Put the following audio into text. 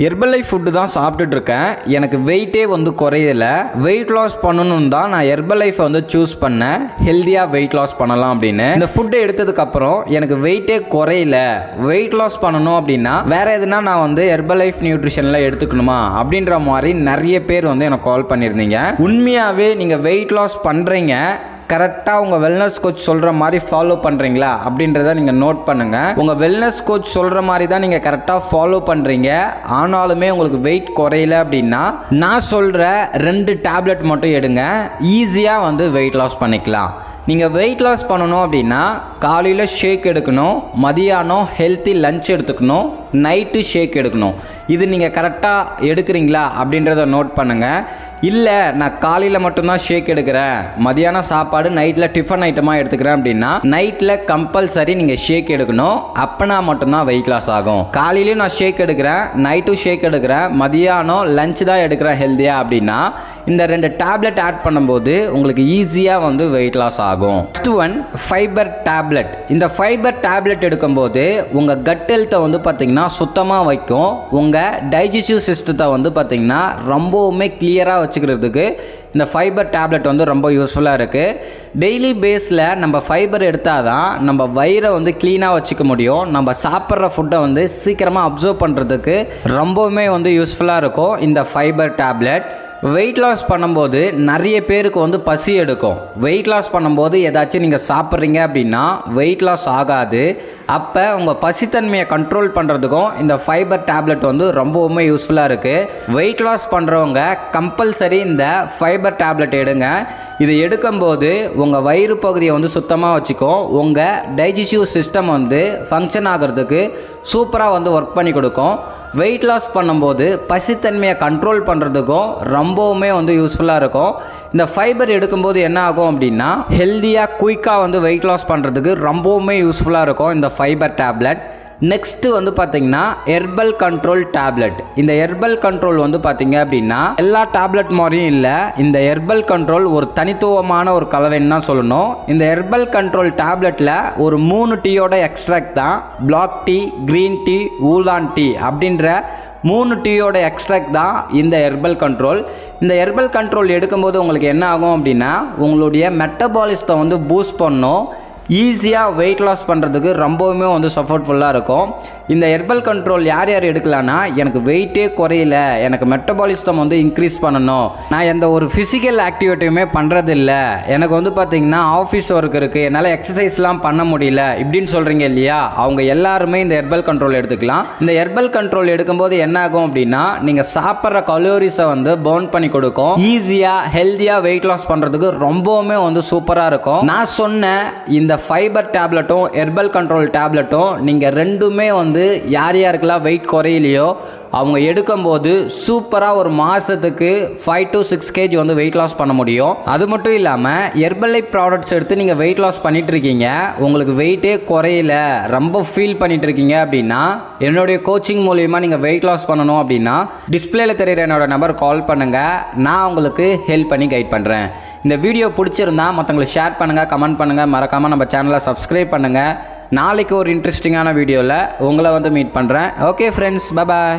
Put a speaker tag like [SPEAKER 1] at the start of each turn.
[SPEAKER 1] Herbalife food தான் சாப்பிட்டுட்டு இருக்கேன். எனக்கு வெயிட்டே வந்து குறையல. வெயிட் லாஸ் பண்ணணும்னு தான் நான் ஹெர்பலைஃபை வந்து சூஸ் பண்ணேன். ஹெல்த்தியாக வெயிட் லாஸ் பண்ணலாம் அப்படின்னு. இந்த ஃபுட்டை எடுத்ததுக்கப்புறம் எனக்கு வெயிட்டே குறையல. வெயிட் லாஸ் பண்ணணும் அப்படின்னா வேற எதுனா நான் வந்து ஹெர்பலைஃப் நியூட்ரிஷனில் எடுத்துக்கணுமா அப்படின்ற மாதிரி நிறைய பேர் வந்து எனக்கு கால் பண்ணியிருந்தீங்க. உண்மையாகவே நீங்கள் வெயிட் லாஸ் பண்ணுறீங்க, கரெக்டாக உங்கள் வெல்னஸ் கோச் சொல்கிற மாதிரி ஃபாலோ பண்ணுறீங்களா அப்படின்றத நீங்கள் நோட் பண்ணுங்கள். உங்கள் வெல்னஸ் கோச் சொல்கிற மாதிரி தான் நீங்கள் கரெக்டாக ஃபாலோ பண்ணுறீங்க, ஆனாலுமே உங்களுக்கு வெயிட் குறையல அப்படின்னா நான் சொல்கிற 2 டேப்லெட் மட்டும் எடுங்க. ஈஸியாக வந்து வெயிட் லாஸ் பண்ணிக்கலாம். நீங்கள் வெயிட் லாஸ் பண்ணணும் அப்படின்னா காலையில் ஷேக் எடுக்கணும், மதியானம் ஹெல்த்தி லஞ்ச் எடுத்துக்கணும், நைட்டு ஷேக் எடுக்கணும். இது நீங்கள் கரெக்டாக எடுக்கிறீங்களா அப்படின்றத நோட் பண்ணுங்கள். இல்லை நான் காலையில் மட்டும்தான் ஷேக் எடுக்கிறேன், மதியானம் சாப்பாடு நைட்டில் டிஃபன் ஐட்டமாக எடுத்துக்கிறேன் அப்படின்னா நைட்டில் கம்பல்சரி நீங்கள் ஷேக் எடுக்கணும். அப்போனா மட்டும்தான் வெயிட் லாஸ் ஆகும். காலையிலையும் நான் ஷேக் எடுக்கிறேன், நைட்டும் ஷேக் எடுக்கிறேன், மதியானம் லஞ்ச் தான் எடுக்கிறேன் ஹெல்த்தியாக அப்படின்னா இந்த 2 டேப்லெட் ஆட் பண்ணும்போது உங்களுக்கு ஈஸியாக வந்து வெயிட் லாஸ் ஆகும். First one fibre tablet. இந்த ஃபைபர் டேப்லெட் எடுக்கும்போது உங்கள் கட் ஹெல்த்தை வந்து பார்த்தீங்கன்னா சுத்தமாக வைக்கும். உங்கள் டைஜஸ்டிவ் சிஸ்டத்தை வந்து பார்த்தீங்கன்னா ரொம்பவுமே கிளியராக வச்சுக்கிறதுக்கு இந்த ஃபைபர் டேப்லெட் வந்து ரொம்ப யூஸ்ஃபுல்லாக இருக்குது. டெய்லி பேஸில் நம்ம ஃபைபர் எடுத்தால் தான் நம்ம வயிறை வந்து க்ளீனாக வச்சுக்க முடியும். நம்ம சாப்பிட்ற ஃபுட்டை வந்து சீக்கிரமாக அப்சர்வ் பண்ணுறதுக்கு ரொம்பவுமே வந்து யூஸ்ஃபுல்லாக இருக்கும் இந்த ஃபைபர் டேப்லெட். வெயிட் லாஸ் பண்ணும்போது நிறைய பேருக்கு வந்து பசி எடுக்கும். வெயிட் லாஸ் பண்ணும்போது ஏதாச்சும் நீங்கள் சாப்பிட்றீங்க அப்படின்னா வெயிட் லாஸ் ஆகாது. அப்போ உங்கள் பசித்தன்மையை கண்ட்ரோல் பண்ணுறதுக்கும் இந்த ஃபைபர் டேப்லெட் வந்து ரொம்பவுமே யூஸ்ஃபுல்லாக இருக்குது. வெயிட் லாஸ் பண்ணுறவங்க கம்பல்சரி இந்த ஃபைபர் டேப்லெட் எடுங்க. இது எடுக்கும்போது உங்கள் வயிறு பகுதியை வந்து சுத்தமாக வச்சுக்கும். உங்கள் டைஜஸ்டிவ் சிஸ்டம் வந்து ஃபங்க்ஷன் ஆகிறதுக்கு சூப்பராக வந்து ஒர்க் பண்ணி கொடுக்கும். வெயிட் லாஸ் பண்ணும்போது பசித்தன்மையை கண்ட்ரோல் பண்ணுறதுக்கும் ரொம்பவுமே வந்து யூஸ்ஃபுல்லாக இருக்கும். இந்த ஃபைபர் எடுக்கும்போது என்ன ஆகும் அப்படின்னா ஹெல்த்தியாக குயிக்காக வந்து வெயிட் லாஸ் பண்ணுறதுக்கு ரொம்பவுமே யூஸ்ஃபுல்லாக இருக்கும் இந்த ஃபைபர் டேப்லெட். நெக்ஸ்ட்டு வந்து பார்த்தீங்கன்னா ஹெர்பல் கண்ட்ரோல் டேப்லெட். இந்த ஹெர்பல் கண்ட்ரோல் வந்து பார்த்தீங்க அப்படின்னா எல்லா டேப்லெட் மாதிரியும் இல்லை. இந்த ஹெர்பல் கண்ட்ரோல் ஒரு தனித்துவமான ஒரு கலவைன்னு தான் சொல்லணும். இந்த ஹெர்பல் கண்ட்ரோல் டேப்லெட்டில் ஒரு 3 டீயோட எக்ஸ்ட்ராக்ட் தான். Black tea, green tea, oolong tea அப்படின்ற 3 டீயோட எக்ஸ்ட்ராக்ட் தான் இந்த ஹெர்பல் கண்ட்ரோல். இந்த ஹெர்பல் கண்ட்ரோல் எடுக்கும்போது உங்களுக்கு என்ன ஆகும் அப்படின்னா உங்களுடைய மெட்டபாலிசத்தை வந்து பூஸ்ட் பண்ணும். ஈஸியாக வெயிட் லாஸ் பண்ணுறதுக்கு ரொம்பவுமே வந்து சப்போர்ட்ஃபுல்லாக இருக்கும். இந்த ஹெர்பல் கண்ட்ரோல் யார் யார் எடுக்கலான்னா எனக்கு வெயிட்டே குறையல, எனக்கு மெட்டபாலிசம் வந்து இன்க்ரீஸ் பண்ணணும், நான் எந்த ஒரு ஃபிசிக்கல் ஆக்டிவிட்டியுமே பண்ணுறதில்ல, எனக்கு வந்து பார்த்திங்கன்னா ஆஃபீஸ் ஒர்க் இருக்குது, என்னால் எக்ஸசைஸ்லாம் பண்ண முடியல இப்படின்னு சொல்கிறீங்க இல்லையா, அவங்க எல்லாருமே இந்த ஹெர்பல் கண்ட்ரோல் எடுத்துக்கலாம். இந்த ஹெர்பல் கண்ட்ரோல் எடுக்கும்போது என்ன ஆகும் அப்படின்னா நீங்கள் சாப்பிட்ற கலோரிஸை வந்து பர்ன் பண்ணி கொடுக்கும். ஈஸியாக ஹெல்த்தியாக வெயிட் லாஸ் பண்ணுறதுக்கு ரொம்பவுமே வந்து சூப்பராக இருக்கும். நான் சொன்ன இந்த ஃபைபர் டேப்லெட்டும் ஹெர்பல் கண்ட்ரோல் டேப்லெட்டும் நீங்கள் ரெண்டுமே வந்து யார் யாருக்கெல்லாம் வெயிட் குறையிலையோ அவங்க எடுக்கும்போது சூப்பராக ஒரு மாதத்துக்கு 5 to 6 kg வந்து வெயிட் லாஸ் பண்ண முடியும். அது மட்டும் இல்லாமல் ஹெர்பலைஃப் ப்ராடக்ட்ஸ் எடுத்து நீங்கள் வெயிட் லாஸ் பண்ணிட்டு இருக்கீங்க, உங்களுக்கு வெயிட்டே குறையல, ரொம்ப ஃபீல் பண்ணிட்டு இருக்கீங்க அப்படின்னா என்னுடைய கோச்சிங் மூலியமாக நீங்கள் வெயிட் லாஸ் பண்ணணும் அப்படின்னா டிஸ்பிளேல தெரிகிற என்னோட நம்பர் கால் பண்ணுங்கள், நான் உங்களுக்கு ஹெல்ப் பண்ணி கைட் பண்ணுறேன். இந்த வீடியோ பிடிச்சிருந்தா மற்றவங்களுக்கு ஷேர் பண்ணுங்கள், கமெண்ட் பண்ணுங்கள், மறக்காமல் நம்ம சேனலை சப்ஸ்கிரைப் பண்ணுங்கள். நாளைக்கு ஒரு இன்ட்ரெஸ்டிங்கான வீடியோவில் உங்களை வந்து மீட் பண்ணுறேன். Okay friends, bye bye.